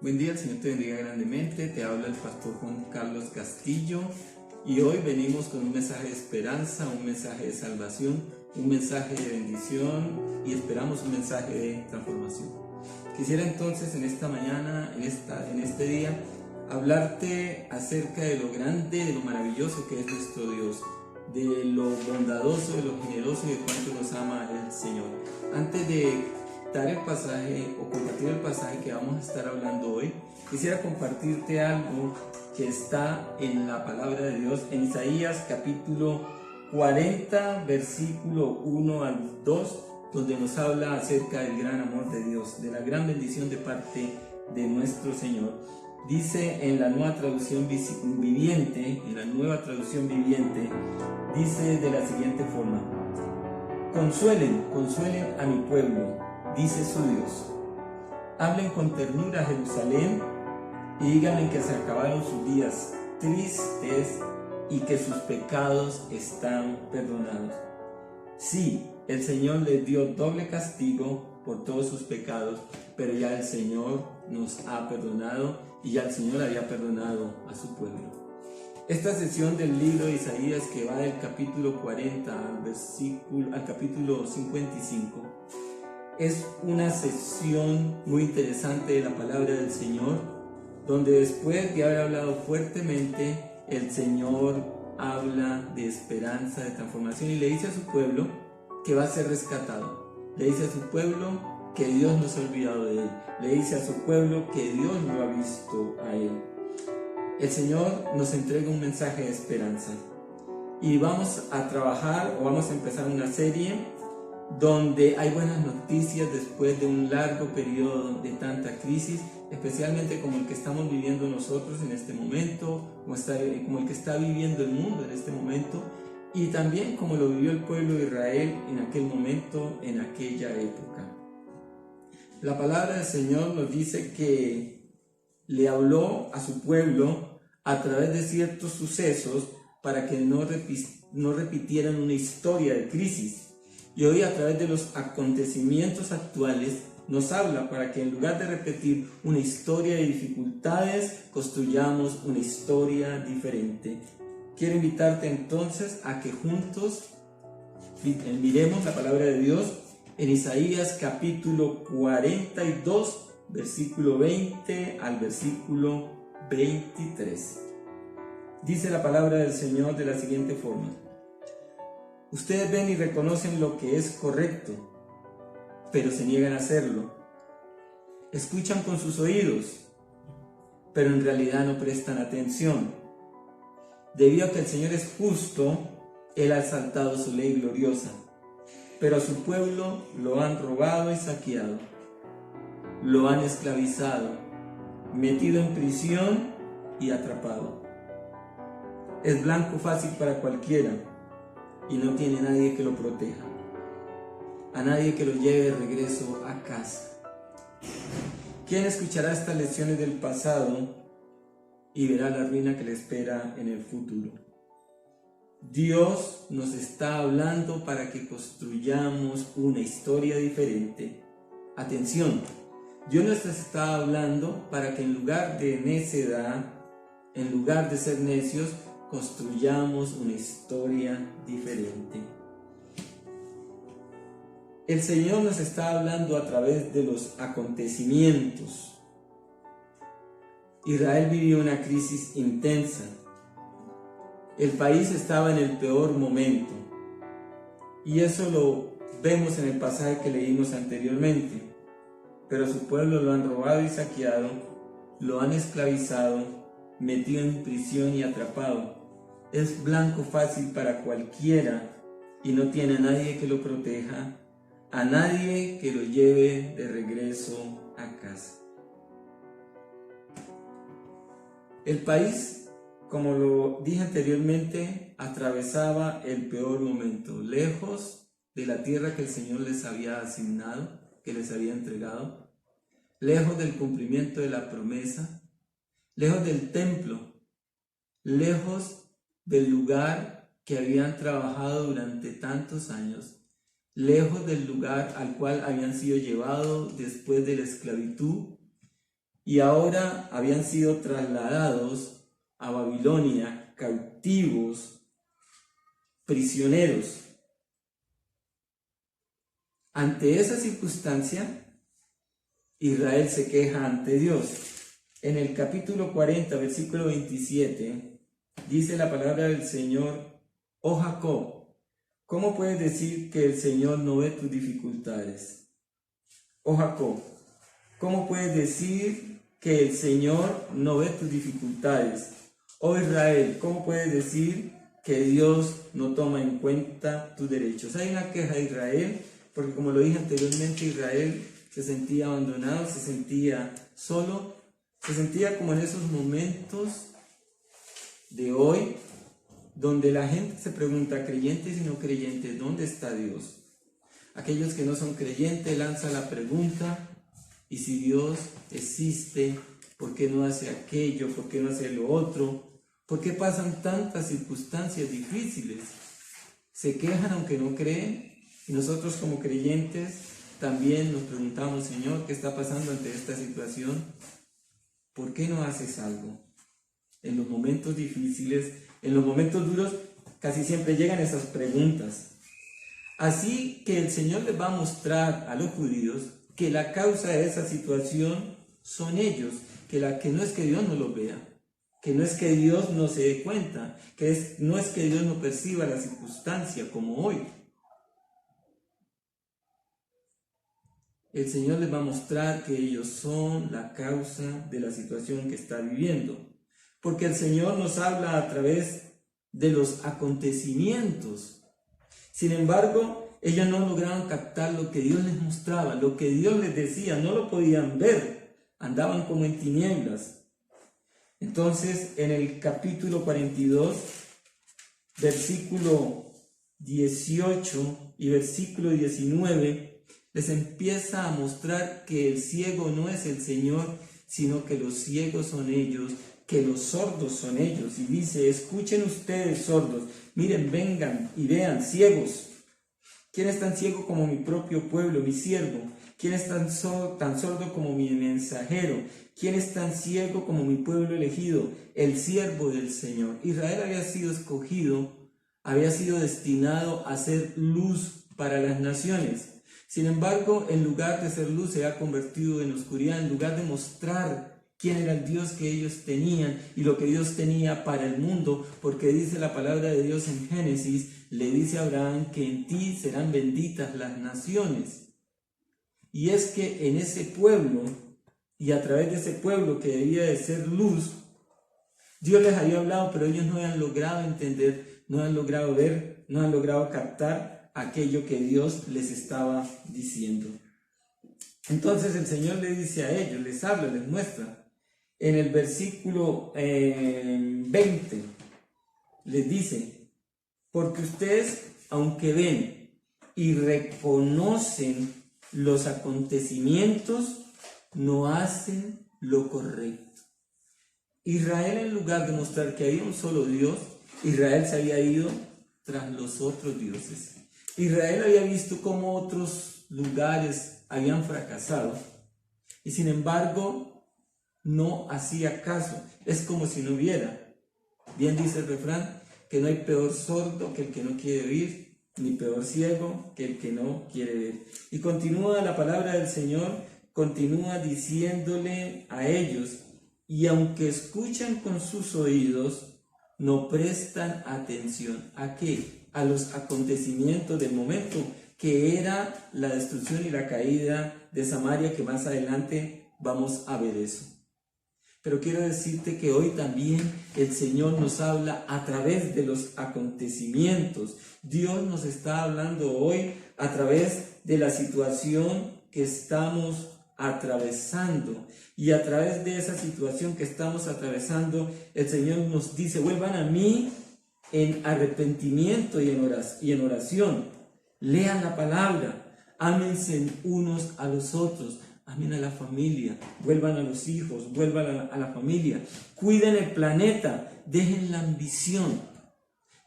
Buen día, el Señor te bendiga grandemente. Te habla el pastor Juan Carlos Castillo y hoy venimos con un mensaje de esperanza, un mensaje de salvación, un mensaje de bendición y esperamos un mensaje de transformación. Quisiera entonces en esta mañana, en este día, hablarte acerca de lo grande, de lo maravilloso que es nuestro Dios, de lo bondadoso, de lo generoso y de cuánto nos ama el Señor. Antes de dar el pasaje o compartir el pasaje que vamos a estar hablando hoy, quisiera compartirte algo que está en la palabra de Dios en Isaías capítulo 40 versículo 1 al 2, donde nos habla acerca del gran amor de Dios, de la gran bendición de parte de nuestro Señor. Dice en la nueva traducción viviente, dice de la siguiente forma: consuelen a mi pueblo, dice su Dios. Hablen con ternura a Jerusalén y díganle que se acabaron sus días tristes y que sus pecados están perdonados. Sí, el Señor les dio doble castigo por todos sus pecados, pero ya el Señor nos ha perdonado y ya el Señor había perdonado a su pueblo. Esta sesión del libro de Isaías, que va del capítulo 40 al capítulo 55, es una sesión muy interesante de la palabra del Señor, donde después de haber hablado fuertemente, el Señor habla de esperanza, de transformación, y le dice a su pueblo que va a ser rescatado. Le dice a su pueblo que Dios no se ha olvidado de él. Le dice a su pueblo que Dios lo ha visto a él. El Señor nos entrega un mensaje de esperanza. Y vamos a trabajar, o vamos a empezar una serie donde hay buenas noticias después de un largo periodo de tanta crisis, especialmente como el que estamos viviendo nosotros en este momento, como el que está viviendo el mundo en este momento, y también como lo vivió el pueblo de Israel en aquel momento, en aquella época. La palabra del Señor nos dice que le habló a su pueblo a través de ciertos sucesos para que no repitieran una historia de crisis. Y hoy, a través de los acontecimientos actuales, nos habla para que en lugar de repetir una historia de dificultades, construyamos una historia diferente. Quiero invitarte entonces a que juntos miremos la palabra de Dios en Isaías capítulo 42, versículo 20 al versículo 23. Dice la palabra del Señor de la siguiente forma: ustedes ven y reconocen lo que es correcto, pero se niegan a hacerlo. Escuchan con sus oídos, pero en realidad no prestan atención. Debido a que el Señor es justo, Él ha exaltado su ley gloriosa, pero a su pueblo lo han robado y saqueado. Lo han esclavizado, metido en prisión y atrapado. Es blanco fácil para cualquiera, y no tiene nadie que lo proteja, a nadie que lo lleve de regreso a casa. ¿Quién escuchará estas lecciones del pasado y verá la ruina que le espera en el futuro? Dios nos está hablando para que construyamos una historia diferente. Atención, Dios nos está hablando para que en lugar de necedad, en lugar de ser necios, construyamos una historia diferente. El Señor nos está hablando a través de los acontecimientos. Israel vivió una crisis intensa. El país estaba en el peor momento. Y eso lo vemos en el pasaje que leímos anteriormente. Pero a su pueblo lo han robado y saqueado, lo han esclavizado, metido en prisión y atrapado. Es blanco fácil para cualquiera y no tiene a nadie que lo proteja, a nadie que lo lleve de regreso a casa. El país, como lo dije anteriormente, atravesaba el peor momento, lejos de la tierra que el Señor les había asignado, que les había entregado, lejos del cumplimiento de la promesa, lejos del templo, lejos del lugar que habían trabajado durante tantos años, lejos del lugar al cual habían sido llevados después de la esclavitud y ahora habían sido trasladados a Babilonia, cautivos, prisioneros. Ante esa circunstancia, Israel se queja ante Dios. En el capítulo 40, versículo 27, dice la palabra del Señor: oh Jacob, ¿cómo puedes decir que el Señor no ve tus dificultades? Oh Jacob, ¿cómo puedes decir que el Señor no ve tus dificultades? Oh Israel, ¿cómo puedes decir que Dios no toma en cuenta tus derechos? Hay una queja de Israel, porque como lo dije anteriormente, Israel se sentía abandonado, se sentía solo, se sentía como en esos momentos de hoy, donde la gente se pregunta, creyentes y no creyentes, ¿dónde está Dios? Aquellos que no son creyentes lanzan la pregunta, ¿y si Dios existe, por qué no hace aquello? ¿Por qué no hace lo otro? ¿Por qué pasan tantas circunstancias difíciles? Se quejan aunque no creen, y nosotros como creyentes también nos preguntamos, Señor, ¿qué está pasando ante esta situación? ¿Por qué no haces algo? En los momentos difíciles, en los momentos duros, casi siempre llegan esas preguntas. Así que el Señor les va a mostrar a los judíos que la causa de esa situación son ellos, que no es que Dios no los vea, que no es que Dios no se dé cuenta, no es que Dios no perciba la circunstancia como hoy. El Señor les va a mostrar que ellos son la causa de la situación que está viviendo, porque el Señor nos habla a través de los acontecimientos. Sin embargo, ellos no lograron captar lo que Dios les mostraba, lo que Dios les decía, no lo podían ver, andaban como en tinieblas. Entonces, en el capítulo 42, versículo 18 y versículo 19, les empieza a mostrar que el ciego no es el Señor, sino que los ciegos son ellos, que los sordos son ellos. Y dice, escuchen ustedes sordos, miren, vengan y vean ciegos. ¿Quién es tan ciego como mi propio pueblo, mi siervo? ¿Quién es tan sordo como mi mensajero? ¿Quién es tan ciego como mi pueblo elegido, el siervo del Señor? Israel había sido escogido, había sido destinado a ser luz para las naciones. Sin embargo, en lugar de ser luz, se ha convertido en oscuridad, en lugar de mostrar quién era el Dios que ellos tenían y lo que Dios tenía para el mundo, porque dice la palabra de Dios en Génesis, le dice a Abraham que en ti serán benditas las naciones. Y es que en ese pueblo, y a través de ese pueblo que debía de ser luz, Dios les había hablado, pero ellos no habían logrado entender, no han logrado ver, no han logrado captar aquello que Dios les estaba diciendo. Entonces el Señor le dice a ellos, les habla, les muestra. En el versículo 20 les dice, porque ustedes, aunque ven y reconocen los acontecimientos, no hacen lo correcto. Israel, en lugar de mostrar que había un solo Dios, Israel se había ido tras los otros dioses. Israel había visto cómo otros lugares habían fracasado y sin embargo no hacía caso. Es como si no hubiera. Bien dice el refrán que no hay peor sordo que el que no quiere oír, ni peor ciego que el que no quiere ver. Y continúa la palabra del Señor, continúa diciéndole a ellos, y aunque escuchan con sus oídos, no prestan atención. ¿A qué? A los acontecimientos del momento, que era la destrucción y la caída de Samaria, que más adelante vamos a ver eso. Pero quiero decirte que hoy también el Señor nos habla a través de los acontecimientos. Dios nos está hablando hoy a través de la situación que estamos atravesando. Y a través de esa situación que estamos atravesando, el Señor nos dice, vuelvan a mí en arrepentimiento y en oración. Lean la palabra, ámense unos a los otros, amen a la familia, vuelvan a los hijos, vuelvan a la familia, cuiden el planeta, dejen la ambición.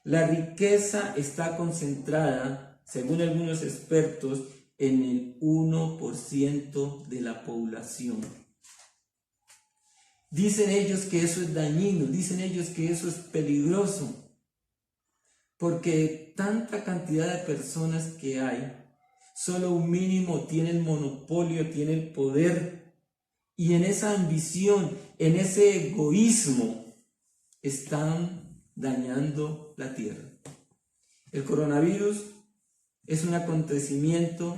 La riqueza está concentrada, según algunos expertos, en el 1% de la población. Dicen ellos que eso es dañino, dicen ellos que eso es peligroso, porque tanta cantidad de personas que hay, solo un mínimo tiene el monopolio, tiene el poder, y en esa ambición, en ese egoísmo, están dañando la tierra. El coronavirus es un acontecimiento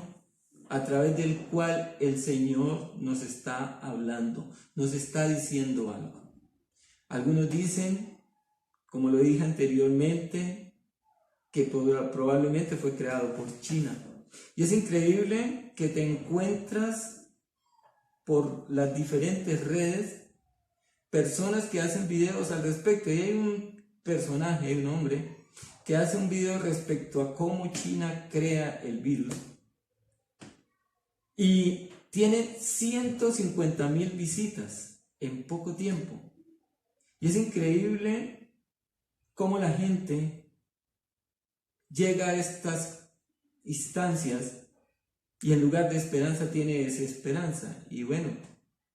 a través del cual el Señor nos está hablando, nos está diciendo algo. Algunos dicen, como lo dije anteriormente, que probablemente fue creado por China. Y es increíble que te encuentras por las diferentes redes personas que hacen videos al respecto. Y hay un personaje, hay un hombre, que hace un video respecto a cómo China crea el virus. Y tiene 150,000 visitas en poco tiempo. Y es increíble cómo la gente llega a estas instancias y en lugar de esperanza tiene desesperanza. Y bueno,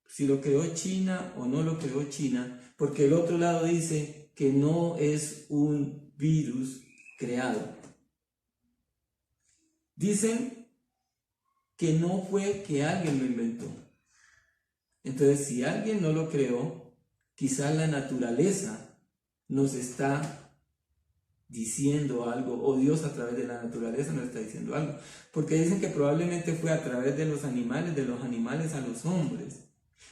si lo creó China o no lo creó China, porque el otro lado dice que no es un virus creado. Dicen que no fue que alguien lo inventó. Entonces, si alguien no lo creó, quizás la naturaleza nos está diciendo algo, o Dios a través de la naturaleza nos está diciendo algo, porque dicen que probablemente fue a través de los animales a los hombres.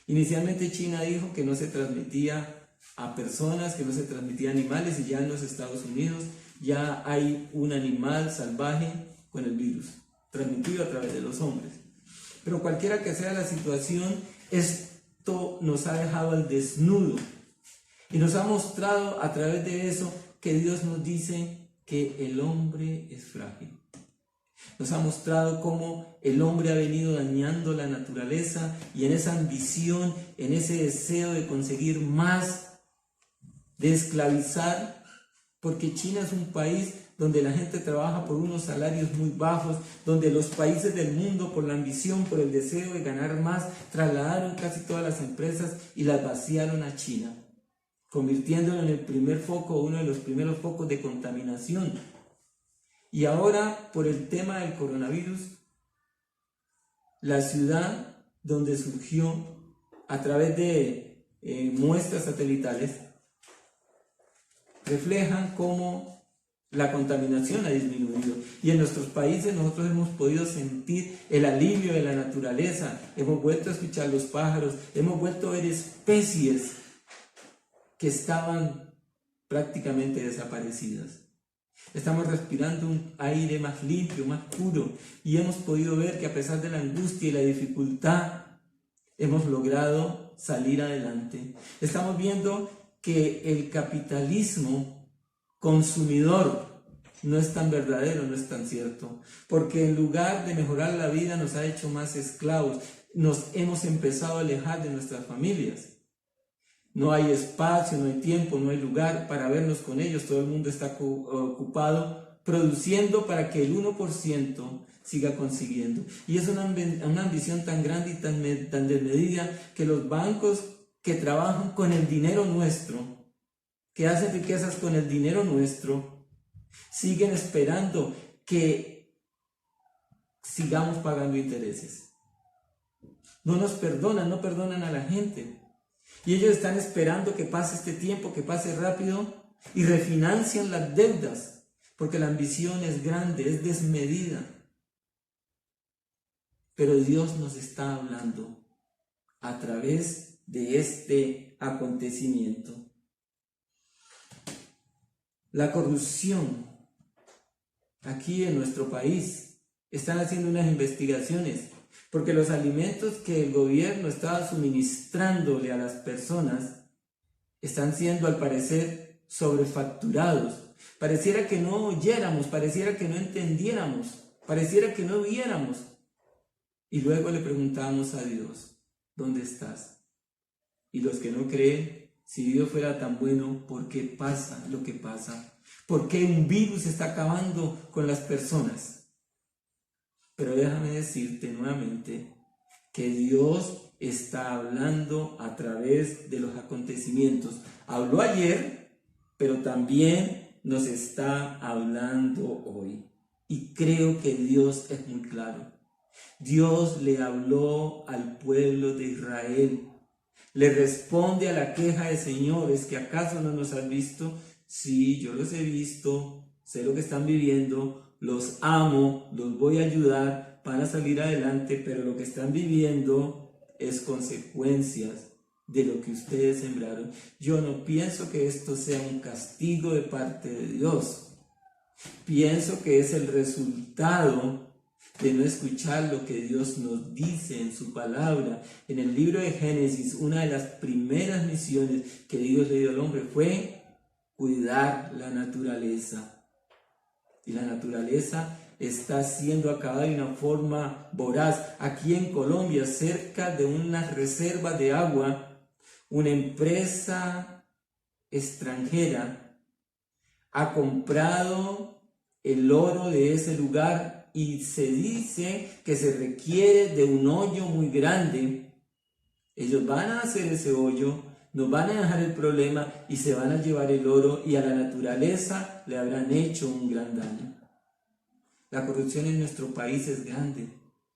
Inicialmente China dijo que no se transmitía a personas, que no se transmitía a animales, y ya en los Estados Unidos ya hay un animal salvaje con el virus, transmitido a través de los hombres. Pero cualquiera que sea la situación, esto nos ha dejado al desnudo y nos ha mostrado a través de eso que Dios nos dice que el hombre es frágil. Nos ha mostrado cómo el hombre ha venido dañando la naturaleza, y en esa ambición, en ese deseo de conseguir más, de esclavizar, porque China es un país donde la gente trabaja por unos salarios muy bajos, donde los países del mundo, por la ambición, por el deseo de ganar más, trasladaron casi todas las empresas y las vaciaron a China, convirtiéndolo en el primer foco, uno de los primeros focos de contaminación. Y ahora, por el tema del coronavirus, la ciudad donde surgió a través de muestras satelitales reflejan cómo la contaminación ha disminuido. Y en nuestros países nosotros hemos podido sentir el alivio de la naturaleza, hemos vuelto a escuchar los pájaros, hemos vuelto a ver especies que estaban prácticamente desaparecidas. Estamos respirando un aire más limpio, más puro, y hemos podido ver que a pesar de la angustia y la dificultad, hemos logrado salir adelante. Estamos viendo que el capitalismo consumidor no es tan verdadero, no es tan cierto, porque en lugar de mejorar la vida nos ha hecho más esclavos, nos hemos empezado a alejar de nuestras familias. No hay espacio, no hay tiempo, no hay lugar para vernos con ellos. Todo el mundo está ocupado produciendo para que el 1% siga consiguiendo. Y es una ambición tan grande y tan desmedida que los bancos que trabajan con el dinero nuestro, que hacen riquezas con el dinero nuestro, siguen esperando que sigamos pagando intereses. No nos perdonan, no perdonan a la gente. Y ellos están esperando que pase este tiempo, que pase rápido, y refinancian las deudas, porque la ambición es grande, es desmedida. Pero Dios nos está hablando a través de este acontecimiento. La corrupción aquí en nuestro país, están haciendo unas investigaciones, porque los alimentos que el gobierno estaba suministrándole a las personas están siendo, al parecer, sobrefacturados. Pareciera que no oyéramos, pareciera que no entendiéramos, pareciera que no viéramos. Y luego le preguntamos a Dios, ¿dónde estás? Y los que no creen, si Dios fuera tan bueno, ¿por qué pasa lo que pasa? ¿Por qué un virus está acabando con las personas? Pero déjame decirte nuevamente que Dios está hablando a través de los acontecimientos. Habló ayer, pero también nos está hablando hoy. Y creo que Dios es muy claro. Dios le habló al pueblo de Israel. Le responde a la queja de señores, que acaso no nos has visto. Sí, yo los he visto, sé lo que están viviendo, los amo, los voy a ayudar para salir adelante, pero lo que están viviendo es consecuencias de lo que ustedes sembraron. Yo no pienso que esto sea un castigo de parte de Dios. Pienso que es el resultado de no escuchar lo que Dios nos dice en su palabra. En el libro de Génesis, una de las primeras misiones que Dios le dio al hombre fue cuidar la naturaleza. Y la naturaleza está siendo acabada de una forma voraz. Aquí en Colombia, cerca de una reserva de agua, una empresa extranjera ha comprado el oro de ese lugar y se dice que se requiere de un hoyo muy grande. Ellos van a hacer ese hoyo, nos van a dejar el problema y se van a llevar el oro, y a la naturaleza le habrán hecho un gran daño. La corrupción en nuestro país es grande,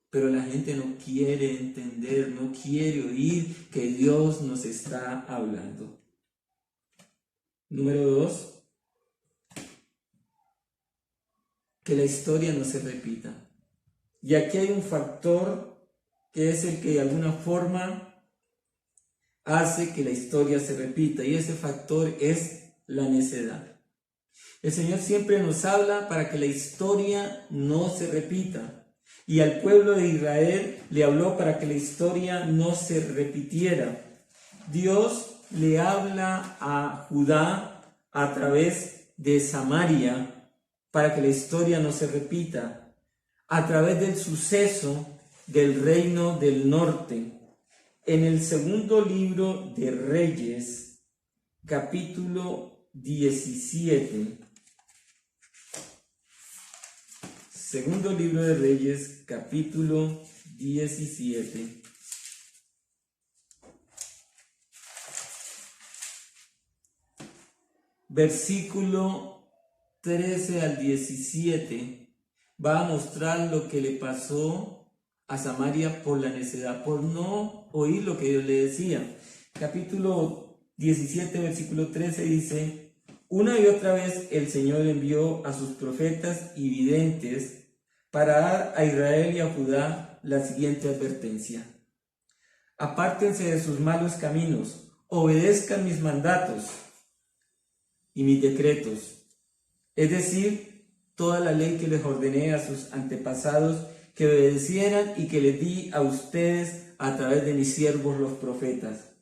pero la gente no quiere entender, no quiere oír que Dios nos está hablando. Número 2. Que la historia no se repita. Y aquí hay un factor que es el que de alguna forma hace que la historia se repita, y ese factor es la necedad. El Señor siempre nos habla para que la historia no se repita, y al pueblo de Israel le habló para que la historia no se repitiera. Dios le habla a Judá a través de Samaria para que la historia no se repita, a través del suceso del reino del norte. En el segundo libro de Reyes, capítulo 17, segundo libro de Reyes, capítulo 17, versículo 13 al 17, va a mostrar lo que le pasó a Samaria por la necedad, por no oír lo que Dios le decía. Capítulo 17, versículo 13 dice: una y otra vez el Señor envió a sus profetas y videntes para dar a Israel y a Judá la siguiente advertencia: apártense de sus malos caminos, obedezcan mis mandatos y mis decretos, es decir, toda la ley que les ordené a sus antepasados que obedecieran y que les di a ustedes a través de mis siervos los profetas.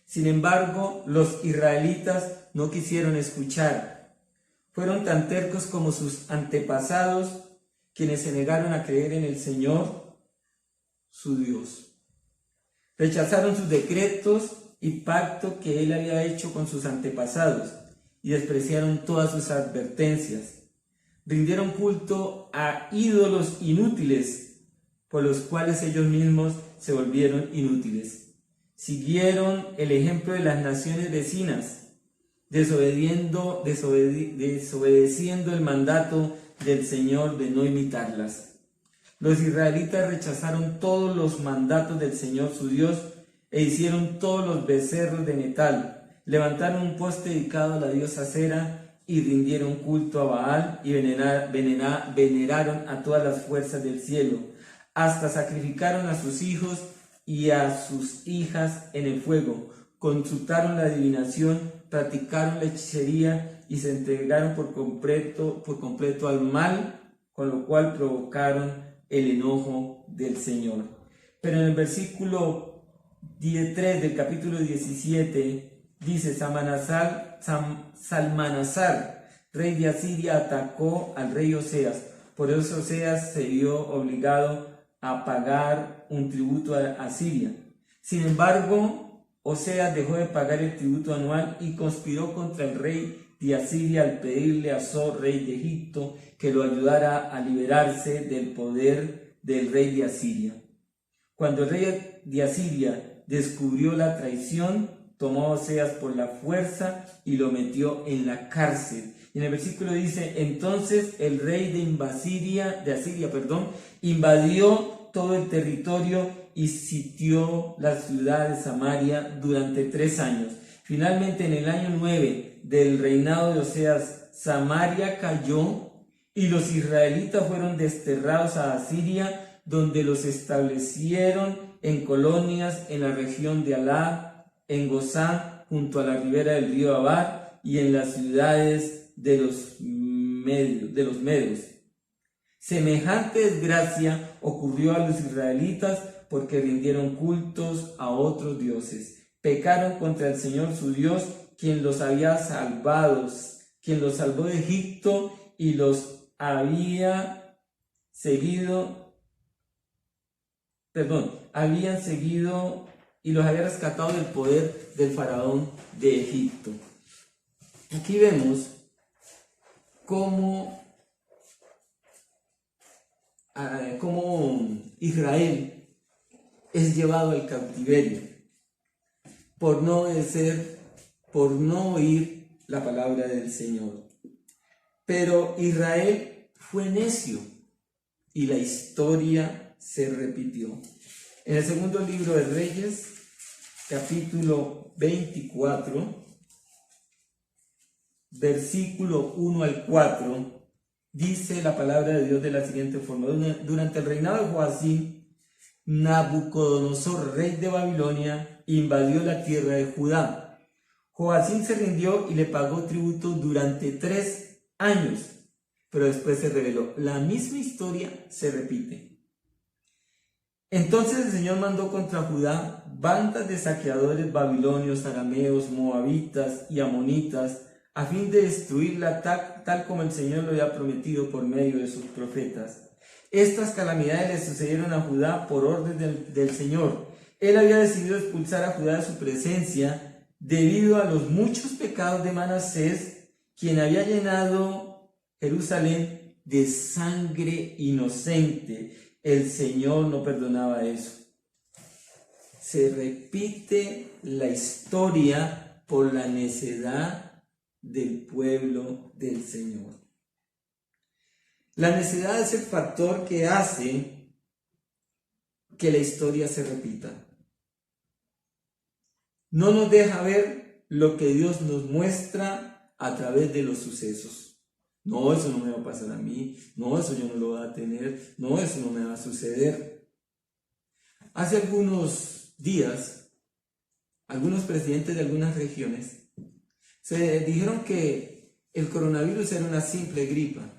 Sin embargo, los israelitas no quisieron escuchar. Fueron tan tercos como sus antepasados, quienes se negaron a creer en el Señor, su Dios. Rechazaron sus decretos y pacto que Él había hecho con sus antepasados, y despreciaron todas sus advertencias. Rindieron culto a ídolos inútiles, por los cuales ellos mismos se volvieron inútiles. Siguieron el ejemplo de las naciones vecinas, desobedeciendo el mandato del Señor de no imitarlas. Los israelitas rechazaron todos los mandatos del Señor su Dios e hicieron todos los becerros de metal. Levantaron un poste dedicado a la diosa Acera y rindieron culto a Baal y veneraron a todas las fuerzas del cielo. Hasta sacrificaron a sus hijos y a sus hijas en el fuego. Consultaron la adivinación, practicaron la hechicería y se entregaron por completo al mal, con lo cual provocaron el enojo del Señor. Pero en el versículo 3 del capítulo 17 dice: Salmanasar, rey de Asiria, atacó al rey Oseas. Por eso Oseas se vio obligado a pagar un tributo a Asiria. Sin embargo, Oseas dejó de pagar el tributo anual y conspiró contra el rey de Asiria al pedirle a So, rey de Egipto, que lo ayudara a liberarse del poder del rey de Asiria. Cuando el rey de Asiria descubrió la traición, tomó a Oseas por la fuerza y lo metió en la cárcel. Y en el versículo dice, entonces el rey de Asiria, invadió todo el territorio y sitió la ciudad de Samaria durante 3 años. Finalmente, en el año 9 del reinado de Oseas, Samaria cayó y los israelitas fueron desterrados a Asiria, donde los establecieron en colonias en la región de Alá, en Gozán, junto a la ribera del río Abar y en las ciudades de los medos. Semejante desgracia ocurrió a los israelitas porque rindieron cultos a otros dioses. Pecaron contra el Señor su Dios, quien los había salvado, quien los salvó de Egipto y los habían seguido y los había rescatado del poder del faraón de Egipto. Aquí vemos cómo Israel es llevado al cautiverio por no oír la palabra del Señor. Pero Israel fue necio y la historia se repitió. En el segundo libro de Reyes, capítulo 24, versículo 1 al 4, dice la palabra de Dios de la siguiente forma. Durante el reinado de Joacim, Nabucodonosor, rey de Babilonia, invadió la tierra de Judá. Joacim se rindió y le pagó tributo durante 3 años, pero después se rebeló. La misma historia se repite. Entonces el Señor mandó contra Judá bandas de saqueadores babilonios, arameos, moabitas y amonitas, a fin de destruirla tal como el Señor lo había prometido por medio de sus profetas. Estas calamidades le sucedieron a Judá por orden del Señor. Él había decidido expulsar a Judá de su presencia debido a los muchos pecados de Manasés, quien había llenado Jerusalén de sangre inocente. El Señor no perdonaba eso. Se repite la historia por la necedad del pueblo del Señor. La necedad es el factor que hace que la historia se repita. No nos deja ver lo que Dios nos muestra a través de los sucesos. No, eso no me va a pasar a mí. No, eso yo no lo voy a tener. No, eso no me va a suceder. Hace algunos días, algunos presidentes de algunas regiones se dijeron que el coronavirus era una simple gripa.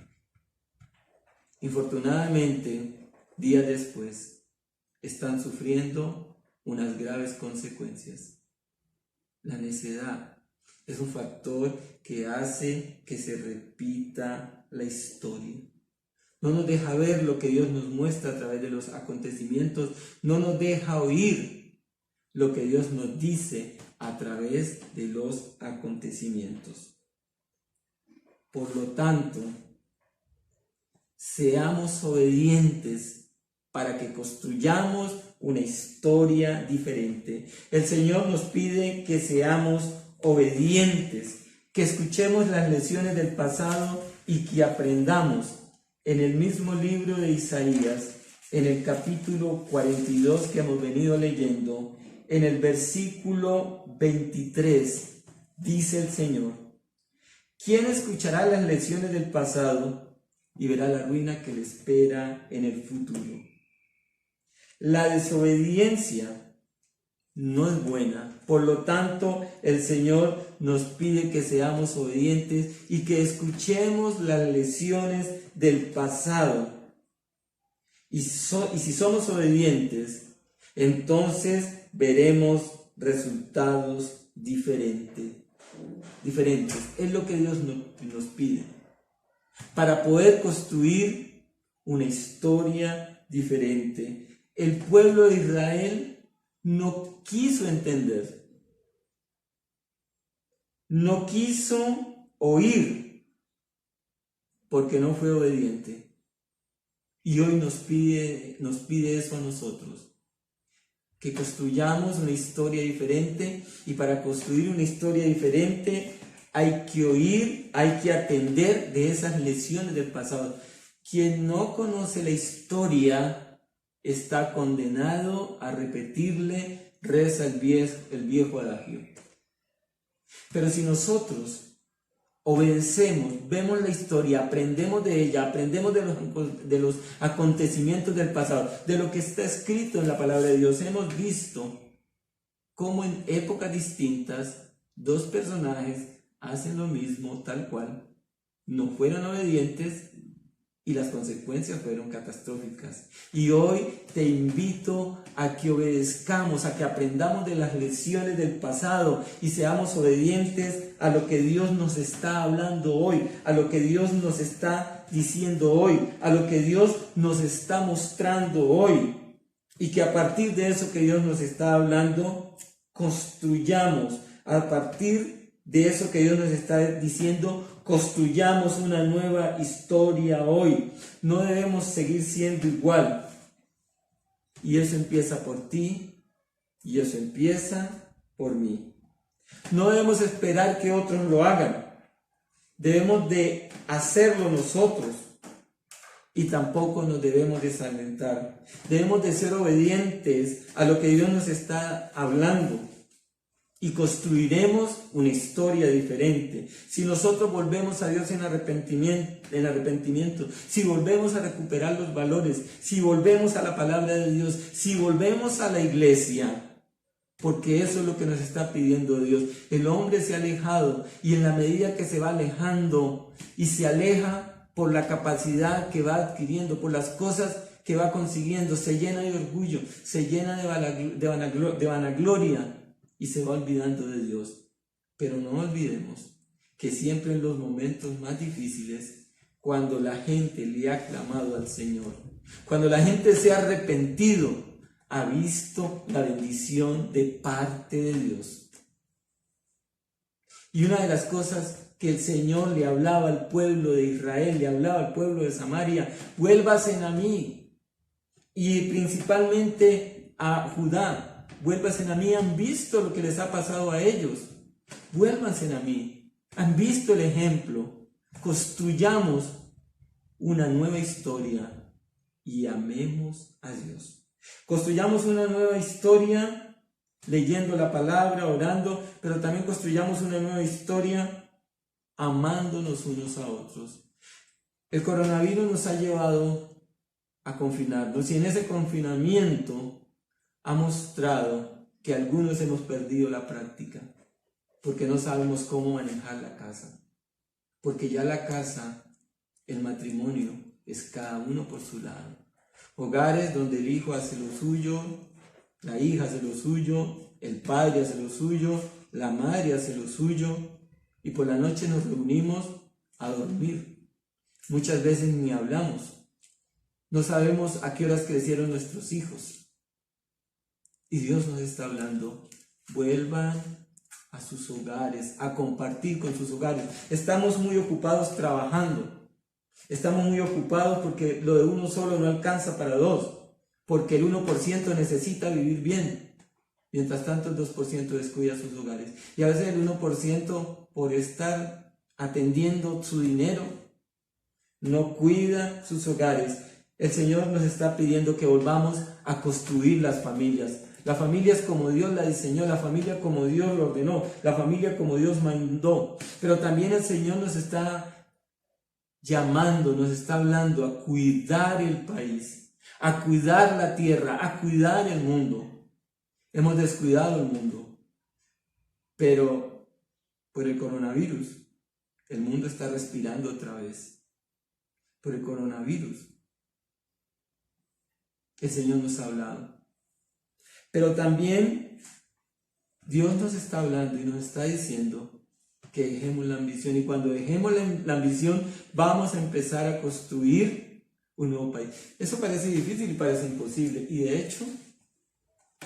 Infortunadamente, días después, están sufriendo unas graves consecuencias. La necedad es un factor que hace que se repita la historia. No nos deja ver lo que Dios nos muestra a través de los acontecimientos. No nos deja oír lo que Dios nos dice a través de los acontecimientos. Por lo tanto, seamos obedientes para que construyamos una historia diferente. El Señor nos pide que seamos obedientes, que escuchemos las lecciones del pasado y que aprendamos. En el mismo libro de Isaías, en el capítulo 42 que hemos venido leyendo, en el versículo 23, dice el Señor: ¿quién escuchará las lecciones del pasado y verá la ruina que le espera en el futuro? La desobediencia no es buena. Por lo tanto, el Señor nos pide que seamos obedientes y que escuchemos las lecciones del pasado. Y si somos obedientes, entonces veremos resultados diferentes. Es lo que Dios nos pide para poder construir una historia diferente. El pueblo de Israel no quiso entender, no quiso oír, porque no fue obediente. Y hoy nos pide eso a nosotros. que construyamos una historia diferente, y para construir una historia diferente hay que oír, hay que atender de esas lecciones del pasado. Quien no conoce la historia está condenado a repetirle, reza el viejo adagio. Pero si nosotros obedecemos, vemos la historia, aprendemos de ella, aprendemos de los acontecimientos del pasado, de lo que está escrito en la palabra de Dios, hemos visto cómo en épocas distintas dos personajes hacen lo mismo tal cual, no fueron obedientes y las consecuencias fueron catastróficas. Y hoy te invito a que obedezcamos, a que aprendamos de las lecciones del pasado y seamos obedientes a lo que Dios nos está hablando hoy, a lo que Dios nos está diciendo hoy, a lo que Dios nos está mostrando hoy. Y que a partir de eso que Dios nos está hablando, construyamos, a partir de eso que Dios nos está diciendo, construyamos una nueva historia hoy. No debemos seguir siendo igual. Y eso empieza por ti, y eso empieza por mí. No debemos esperar que otros lo hagan. Debemos de hacerlo nosotros. Y tampoco nos debemos desalentar. Debemos de ser obedientes a lo que Dios nos está hablando. Y construiremos una historia diferente. Si nosotros volvemos a Dios en arrepentimiento, si volvemos a recuperar los valores, si volvemos a la palabra de Dios, si volvemos a la iglesia, porque eso es lo que nos está pidiendo Dios. El hombre se ha alejado, y en la medida que se va alejando y se aleja por la capacidad que va adquiriendo, por las cosas que va consiguiendo, se llena de orgullo, se llena de vanagloria, y se va olvidando de Dios. Pero no olvidemos que siempre en los momentos más difíciles, cuando la gente le ha clamado al Señor, cuando la gente se ha arrepentido, ha visto la bendición de parte de Dios. Y una de las cosas que el Señor le hablaba al pueblo de Israel, le hablaba al pueblo de Samaria: vuélvasen a mí, y principalmente a Judá. Vuélvanse a mí, han visto lo que les ha pasado a ellos. Vuélvanse a mí, han visto el ejemplo. Construyamos una nueva historia y amemos a Dios. Construyamos una nueva historia leyendo la palabra, orando, pero también construyamos una nueva historia amándonos unos a otros. El coronavirus nos ha llevado a confinarnos, y en ese confinamiento ha mostrado que algunos hemos perdido la práctica, porque no sabemos cómo manejar la casa, porque ya la casa, el matrimonio, es cada uno por su lado. Hogares donde el hijo hace lo suyo, la hija hace lo suyo, el padre hace lo suyo, la madre hace lo suyo, y por la noche nos reunimos a dormir. Muchas veces ni hablamos, no sabemos a qué horas crecieron nuestros hijos. Y Dios nos está hablando: vuelvan a sus hogares, a compartir con sus hogares. Estamos muy ocupados trabajando. Estamos muy ocupados porque lo de uno solo no alcanza para dos. Porque el 1% necesita vivir bien. Mientras tanto el 2% descuida sus hogares. Y a veces el 1%, por estar atendiendo su dinero, no cuida sus hogares. El Señor nos está pidiendo que volvamos a construir las familias. La familia es como Dios la diseñó, la familia como Dios lo ordenó, la familia como Dios mandó. Pero también el Señor nos está llamando, nos está hablando a cuidar el país, a cuidar la tierra, a cuidar el mundo. Hemos descuidado el mundo, pero por el coronavirus, el mundo está respirando otra vez. Por el coronavirus, el Señor nos ha hablado. Pero también Dios nos está hablando y nos está diciendo que dejemos la ambición. Y cuando dejemos la ambición, vamos a empezar a construir un nuevo país. Eso parece difícil y parece imposible. Y de hecho,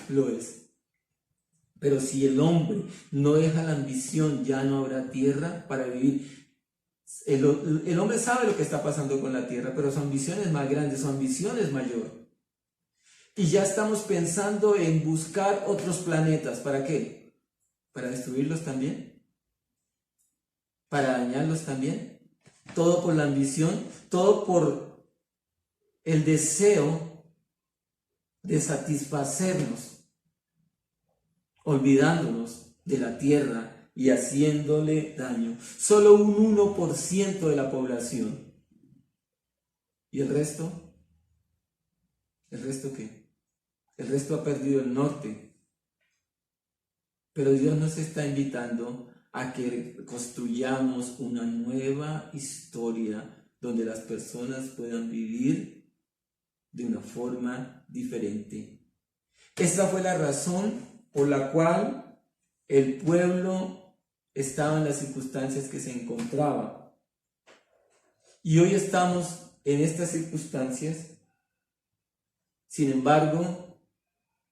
lo es. Pero si el hombre no deja la ambición, ya no habrá tierra para vivir. El hombre sabe lo que está pasando con la tierra, pero su ambición es más grande, su ambición es mayor. Y ya estamos pensando en buscar otros planetas. ¿Para qué? ¿Para destruirlos también? ¿Para dañarlos también? Todo por la ambición, todo por el deseo de satisfacernos, olvidándonos de la tierra y haciéndole daño. Solo un 1% de la población. ¿Y el resto? ¿El resto qué? El resto ha perdido el norte. Pero Dios nos está invitando a que construyamos una nueva historia donde las personas puedan vivir de una forma diferente. Esta fue la razón por la cual el pueblo estaba en las circunstancias que se encontraba. Y hoy estamos en estas circunstancias. Sin embargo,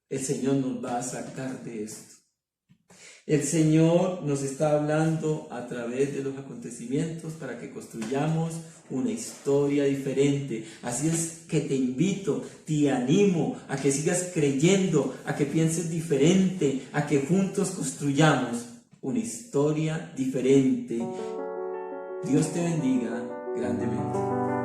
el Señor nos va a sacar de esto. El Señor nos está hablando a través de los acontecimientos para que construyamos una historia diferente. Así es que te invito, te animo a que sigas creyendo, a que pienses diferente, a que juntos construyamos una historia diferente. Dios te bendiga grandemente.